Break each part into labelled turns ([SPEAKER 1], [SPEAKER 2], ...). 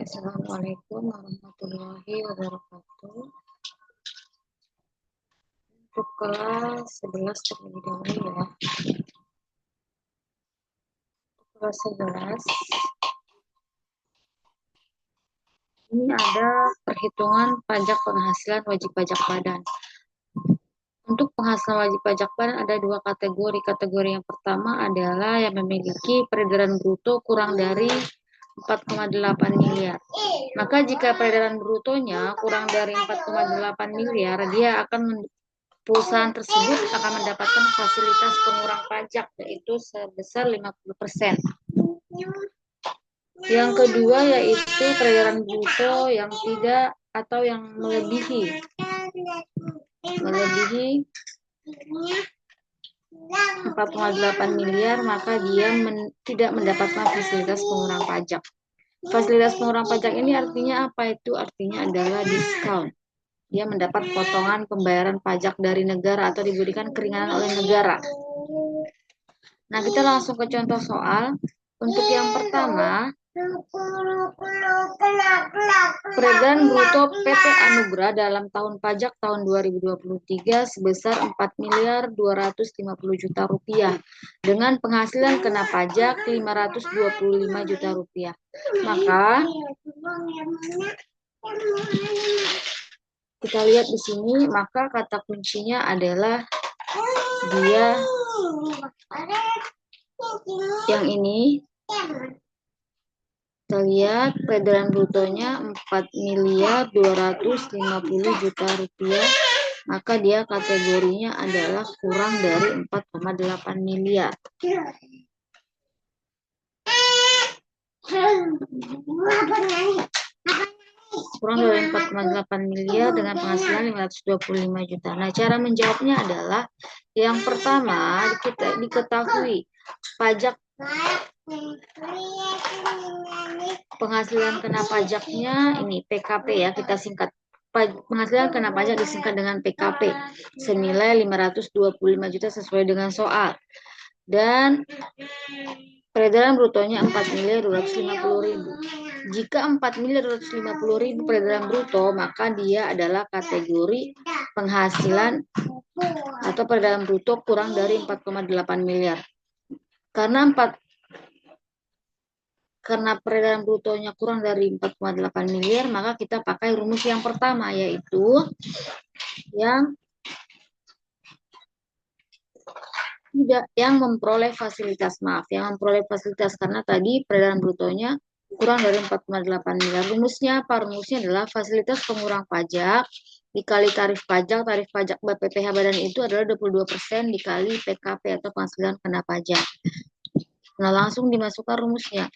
[SPEAKER 1] Assalamualaikum warahmatullahi wabarakatuh. Untuk kelas 11 terlebih dahulu ya. Kelas 11 ini ada perhitungan pajak penghasilan wajib pajak badan. Untuk penghasilan wajib pajak badan ada dua kategori. Kategori yang pertama adalah yang memiliki peredaran bruto kurang dari 4,8 miliar. Maka jika peredaran brutonya kurang dari 4,8 miliar, perusahaan tersebut akan mendapatkan fasilitas pengurang pajak yaitu sebesar 50%. Yang kedua yaitu peredaran bruto yang tidak atau yang melebihi 4,8 miliar, maka dia tidak mendapatkan fasilitas pengurang pajak. Fasilitas pengurang pajak ini artinya apa? Itu artinya adalah diskon. Dia mendapat potongan pembayaran pajak dari negara atau diberikan keringanan oleh negara. Nah, kita langsung ke contoh soal. Untuk yang pertama, peredaran bruto PT Anugrah dalam tahun pajak tahun 2023 sebesar 4.250 juta rupiah dengan penghasilan kena pajak 525 juta rupiah. Maka kita lihat di sini, maka kata kuncinya adalah dia yang ini. Kita lihat peredaran brutonya 4.250 juta rupiah, maka dia kategorinya adalah kurang dari 4,8 miliar. Kurang dari 4,8 miliar dengan penghasilan 525 juta. Nah, cara menjawabnya adalah yang pertama kita diketahui pajak penghasilan kena pajaknya ini PKP ya, kita singkat. Penghasilan kena pajak disingkat dengan PKP senilai 525 juta sesuai dengan soal. Dan peredaran brutonya 4.250.000. Jika 4.250.000 peredaran bruto, maka dia adalah kategori penghasilan atau peredaran bruto kurang dari 4,8 miliar. Karena peredaran brutonya kurang dari 4,8 miliar, maka kita pakai rumus yang pertama, yaitu yang memperoleh fasilitas, karena tadi peredaran brutonya kurang dari 4,8 miliar. Rumusnya apa? Rumusnya adalah fasilitas pengurang pajak dikali tarif pajak BPPH badan itu adalah 22% dikali PKP atau penghasilan kena pajak. Nah, langsung dimasukkan rumusnya.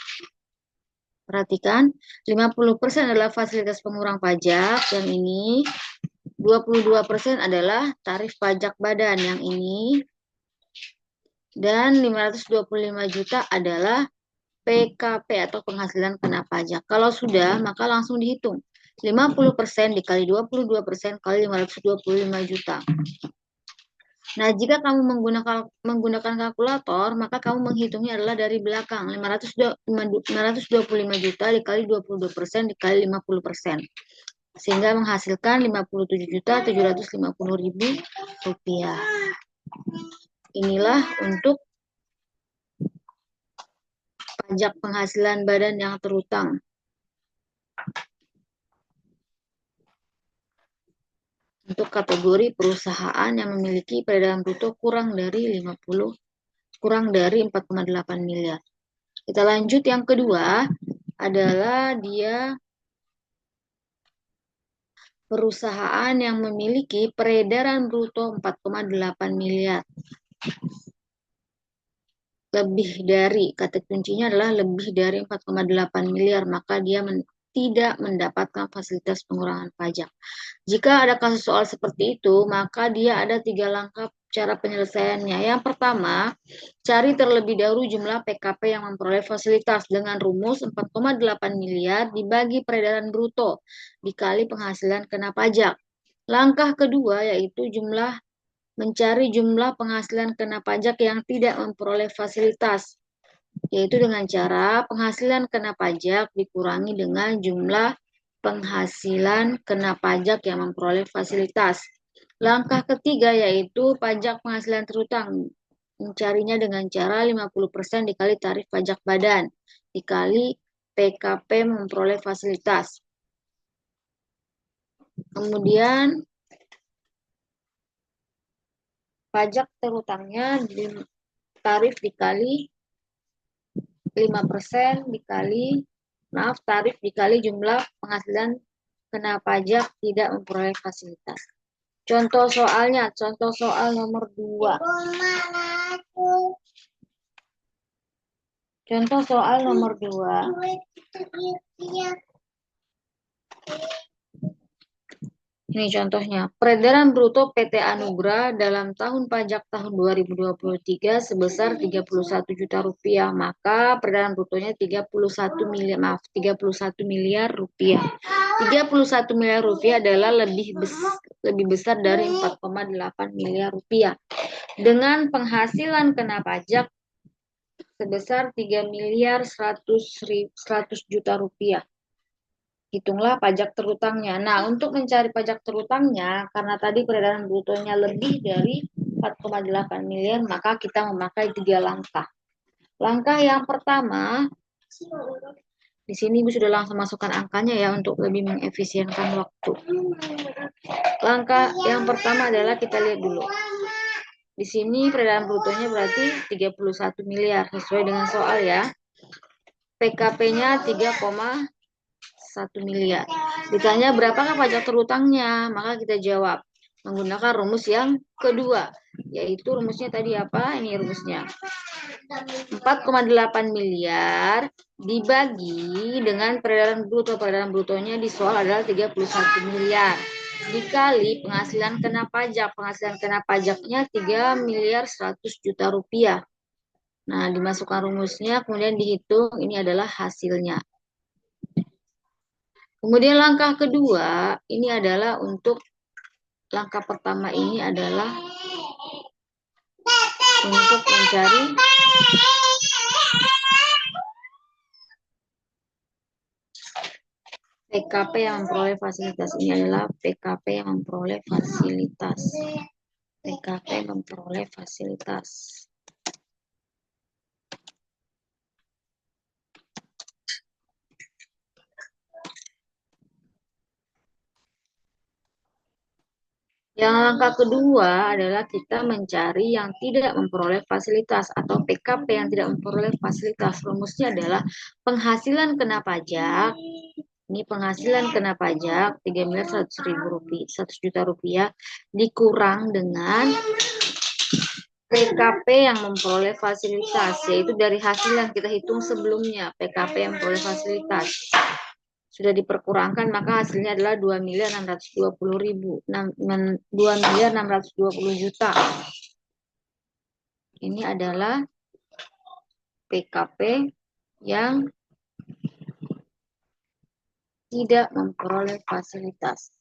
[SPEAKER 1] Perhatikan, 50% adalah fasilitas pengurang pajak yang ini, 22% adalah tarif pajak badan yang ini, dan 525 juta adalah PKP atau penghasilan kena pajak. Kalau sudah, maka langsung dihitung. 50% dikali 22% kali 525 juta. Nah, jika kamu menggunakan kalkulator, maka kamu menghitungnya adalah dari belakang. 525 juta dikali 22% dikali 50%. Sehingga menghasilkan 57.750.000 rupiah. Inilah untuk pajak penghasilan badan yang terutang. Untuk kategori perusahaan yang memiliki peredaran bruto kurang dari 4,8 miliar. Kita lanjut, yang kedua adalah dia perusahaan yang memiliki peredaran bruto 4,8 miliar. Lebih dari, kata kuncinya adalah lebih dari 4,8 miliar, maka dia tidak mendapatkan fasilitas pengurangan pajak. Jika ada kasus soal seperti itu, maka dia ada 3 langkah cara penyelesaiannya. Yang pertama, cari terlebih dahulu jumlah PKP yang memperoleh fasilitas dengan rumus 4,8 miliar dibagi peredaran bruto dikali penghasilan kena pajak. Langkah kedua yaitu mencari jumlah penghasilan kena pajak yang tidak memperoleh fasilitas. yaitu dengan cara penghasilan kena pajak dikurangi dengan jumlah penghasilan kena pajak yang memperoleh fasilitas. Langkah ketiga yaitu pajak penghasilan terutang. Mencarinya dengan cara 50% dikali tarif pajak badan, dikali PKP memperoleh fasilitas. Kemudian pajak terutangnya tarif dikali 5% dikali, tarif dikali jumlah penghasilan kena pajak tidak memperoleh fasilitas. Contoh soalnya, contoh soal nomor 2. Contoh soal nomor 2. Ini contohnya, peredaran bruto PT Anugrah dalam tahun pajak tahun 2023 sebesar 31 juta rupiah, maka peredaran brutonya 31 miliar rupiah. 31 miliar rupiah adalah lebih besar dari 4,8 miliar rupiah. Dengan penghasilan kena pajak sebesar 3 miliar 100 juta rupiah. Hitunglah pajak terutangnya. Nah, untuk mencari pajak terutangnya, karena tadi peredaran brutonya lebih dari 4,8 miliar, maka kita memakai 3 langkah. Langkah yang pertama, di sini Ibu sudah langsung masukkan angkanya ya untuk lebih mengefisienkan waktu. Langkah yang pertama adalah kita lihat dulu. Di sini peredaran brutonya berarti 31 miliar sesuai dengan soal ya. PKP-nya 3,1 miliar. Ditanya berapakah pajak terutangnya, maka kita jawab menggunakan rumus yang kedua, yaitu rumusnya tadi apa? Ini rumusnya. 4,8 miliar dibagi dengan peredaran bruto. Peredaran brutonya di soal adalah 31 miliar. Dikali penghasilan kena pajak. Penghasilan kena pajaknya 3 miliar 100 juta rupiah. Nah, dimasukkan rumusnya, kemudian dihitung, ini adalah hasilnya. Kemudian langkah kedua, ini adalah untuk langkah pertama ini adalah untuk mencari PKP yang memperoleh fasilitas. Ini adalah PKP yang memperoleh fasilitas. PKP memperoleh fasilitas. Yang langkah kedua adalah kita mencari yang tidak memperoleh fasilitas atau PKP yang tidak memperoleh fasilitas. Rumusnya adalah penghasilan kena pajak. Ini penghasilan kena pajak 3 miliar 100 juta rupiah dikurang dengan PKP yang memperoleh fasilitas, yaitu dari hasil yang kita hitung sebelumnya, PKP yang memperoleh fasilitas. Sudah diperkurangkan, maka hasilnya adalah 2 miliar 620 juta. Ini adalah PKP yang tidak memperoleh fasilitas.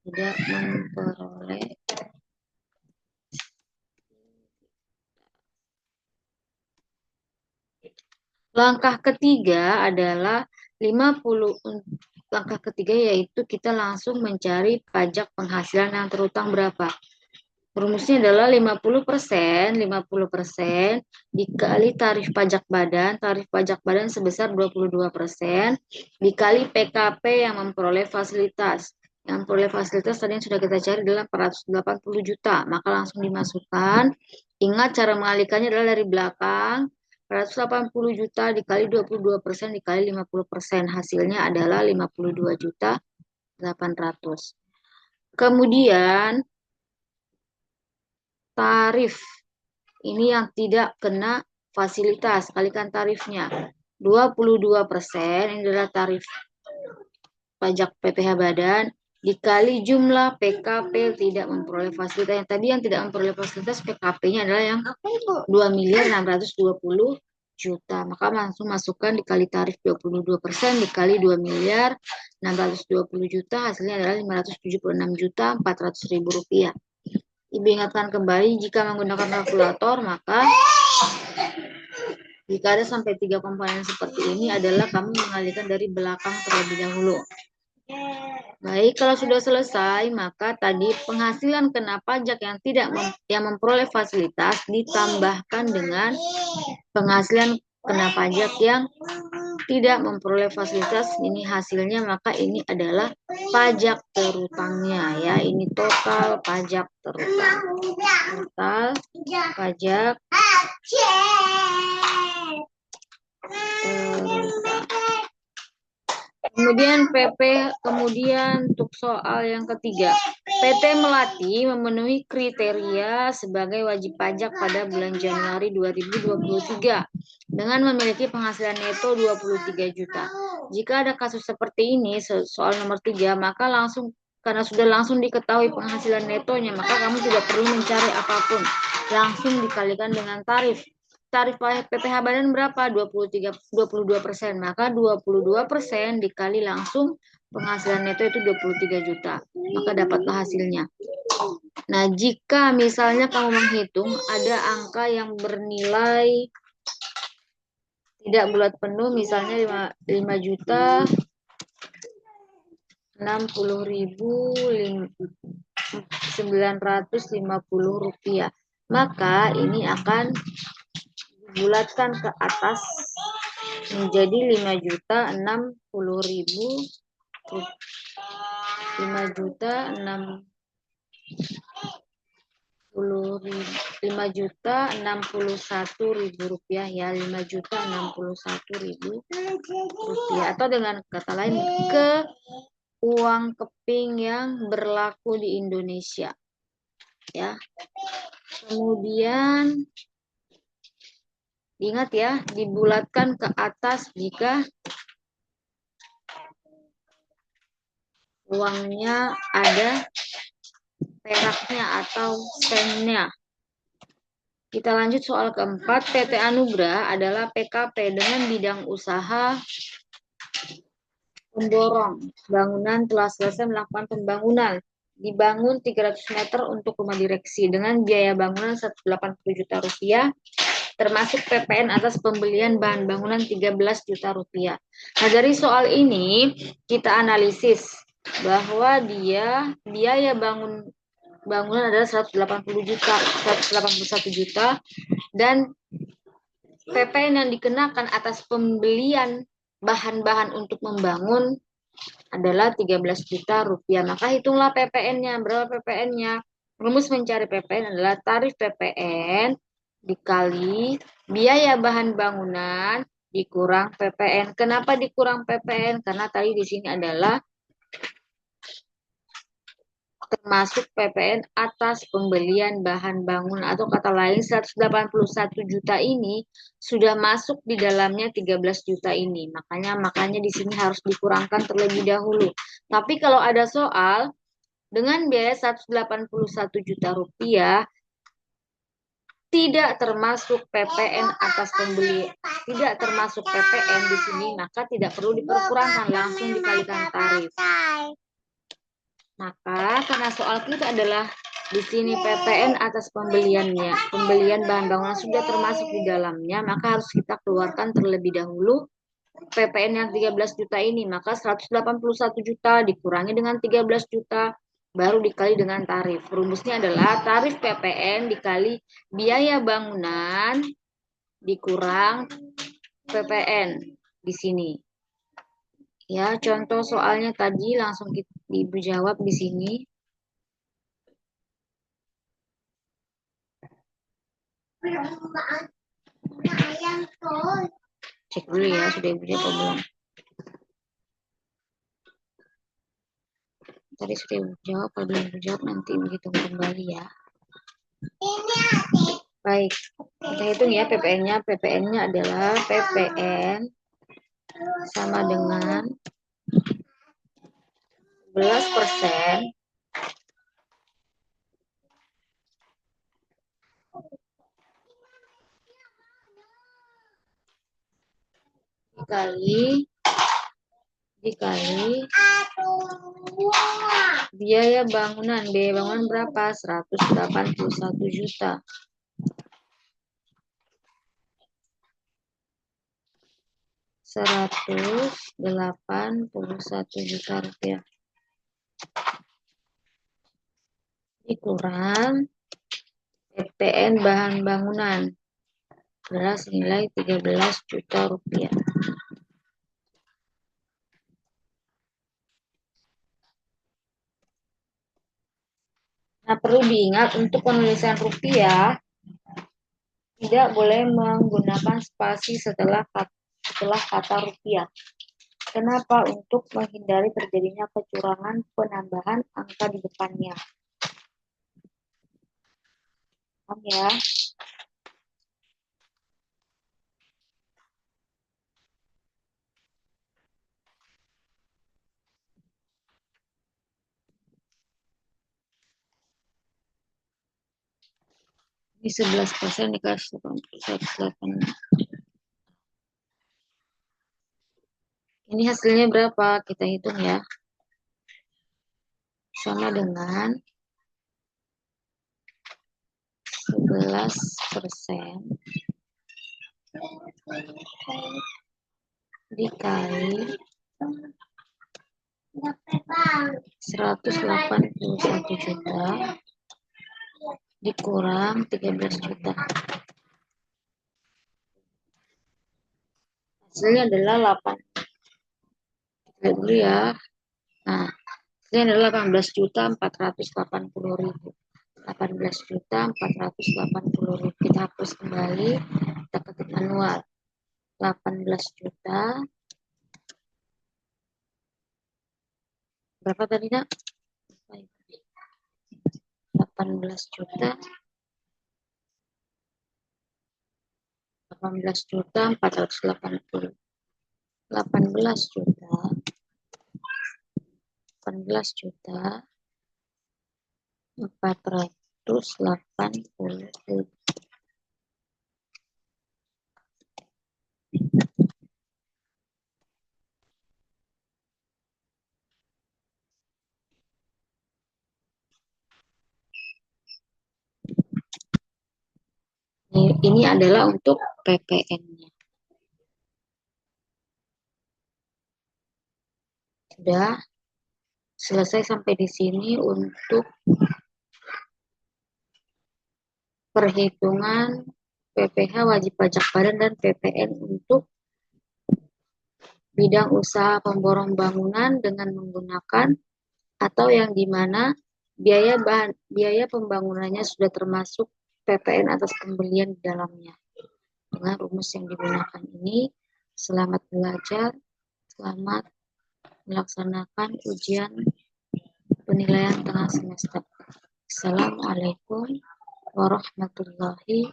[SPEAKER 1] Tidak memperoleh. Langkah ketiga adalah 50. Langkah ketiga yaitu kita langsung mencari pajak penghasilan yang terutang berapa. Rumusnya adalah 50% dikali tarif pajak badan sebesar 22% dikali PKP yang memperoleh fasilitas. Yang memperoleh fasilitas tadi yang sudah kita cari adalah 480 juta, maka langsung dimasukkan. Ingat cara mengalihkannya adalah dari belakang. 480 juta dikali 22% dikali 50%, hasilnya adalah 52 juta 800. Kemudian tarif ini yang tidak kena fasilitas, kalikan tarifnya 22%, ini adalah tarif pajak PPh badan dikali jumlah PKP tidak memperoleh fasilitas. Yang tadi yang tidak memperoleh fasilitas, PKP-nya adalah yang 2 miliar 620 juta. Maka langsung masukkan dikali tarif 22% dikali 2 miliar 620 juta, hasilnya adalah 576 juta 400 ribu rupiah. Ibu ingatkan kembali, jika menggunakan kalkulator, maka jika ada sampai 3 komponen seperti ini adalah kamu mengalihkan dari belakang terlebih dahulu. Baik, kalau sudah selesai, maka tadi penghasilan kena pajak yang memperoleh fasilitas ditambahkan dengan penghasilan kena pajak yang tidak memperoleh fasilitas. Ini hasilnya, maka ini adalah pajak terutangnya ya. Ini total pajak terutang. Total pajak Kemudian untuk soal yang ketiga, PT Melati memenuhi kriteria sebagai wajib pajak pada bulan Januari 2023 dengan memiliki penghasilan neto 23 juta. Jika ada kasus seperti ini, soal nomor 3, maka karena sudah langsung diketahui penghasilan netonya, maka kamu tidak perlu mencari apapun, langsung dikalikan dengan tarif. Tarif PPh Badan berapa? 22%. Maka 22% dikali langsung penghasilan neto itu 23 juta. Maka dapatlah hasilnya. Nah, jika misalnya kamu menghitung ada angka yang bernilai tidak bulat penuh, misalnya 5 juta 60.950 rupiah. Maka ini akan bulatkan ke atas menjadi 5.060.000 rupiah ya, 5.061.000 rupiah, atau dengan kata lain ke uang keping yang berlaku di Indonesia ya. Kemudian ingat ya, dibulatkan ke atas jika uangnya ada peraknya atau sennya. Kita lanjut soal keempat. PT Anugrah adalah PKP dengan bidang usaha pemborong bangunan, telah selesai melakukan pembangunan. Dibangun 300 meter untuk rumah direksi dengan biaya bangunan 180 juta rupiah, termasuk PPN atas pembelian bahan bangunan 13 juta rupiah. Nah, dari soal ini kita analisis bahwa biaya bangunan adalah 181 juta dan PPN yang dikenakan atas pembelian bahan-bahan untuk membangun adalah 13 juta rupiah. Maka hitunglah PPN-nya. Berapa PPN-nya? Rumus mencari PPN adalah tarif PPN dikali biaya bahan bangunan dikurang PPN. Kenapa dikurang PPN? Karena tadi di sini adalah termasuk PPN atas pembelian bahan bangunan, atau kata lain 181 juta ini sudah masuk di dalamnya 13 juta ini. Makanya di sini harus dikurangkan terlebih dahulu. Tapi kalau ada soal dengan biaya 181 juta rupiah tidak termasuk PPN atas pembeli, tidak termasuk PPN di sini, maka tidak perlu diperkurangkan, langsung dikalikan tarif. Maka karena soal kita adalah di sini PPN atas pembelian bahan bangunan sudah termasuk di dalamnya, maka harus kita keluarkan terlebih dahulu PPN yang 13 juta ini. Maka 181 juta dikurangi dengan 13 juta baru dikali dengan tarif. Rumusnya adalah tarif PPN dikali biaya bangunan dikurang PPN di sini. Ya, contoh soalnya tadi langsung Ibu jawab di sini. Cek dulu ya, sudah Ibu jawab belum? Tadi sudah Ibu jawab, kalau belum Ibu jawab nanti begitu kembali ya. Baik, kita hitung ya PPN-nya. PPN-nya adalah PPN sama dengan 11% dikali Biaya bangunan berapa? 181 juta. 181 juta rupiah. Dikurang PPN bahan bangunan adalah senilai 13 juta rupiah. Nah, perlu diingat untuk penulisan rupiah tidak boleh menggunakan spasi setelah kata rupiah. Kenapa? Untuk menghindari terjadinya kecurangan penambahan angka di depannya. Paham ya? Ini 11% dikasih 108. Ini hasilnya berapa? Kita hitung ya. Sama dengan 11% dikali 181 juta dikurang 13 juta. Hasilnya adalah 8. Kita lihat dulu ya. Nah, hasilnya adalah 18.480.000. 18.480.000. Kita hapus kembali, kita ketik manual. 18 juta. Berapa tadi, Nak? 18 juta. 18 juta 480. 18 juta 480.000. Ini adalah untuk PPN-nya. Sudah selesai sampai di sini untuk perhitungan PPh wajib pajak badan dan PPN untuk bidang usaha pemborong bangunan dengan menggunakan atau yang dimana biaya pembangunannya sudah termasuk PPN atas pembelian di dalamnya. Dengan rumus yang digunakan ini, selamat belajar, selamat melaksanakan ujian penilaian tengah semester. Assalamualaikum warahmatullahi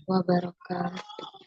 [SPEAKER 1] wabarakatuh.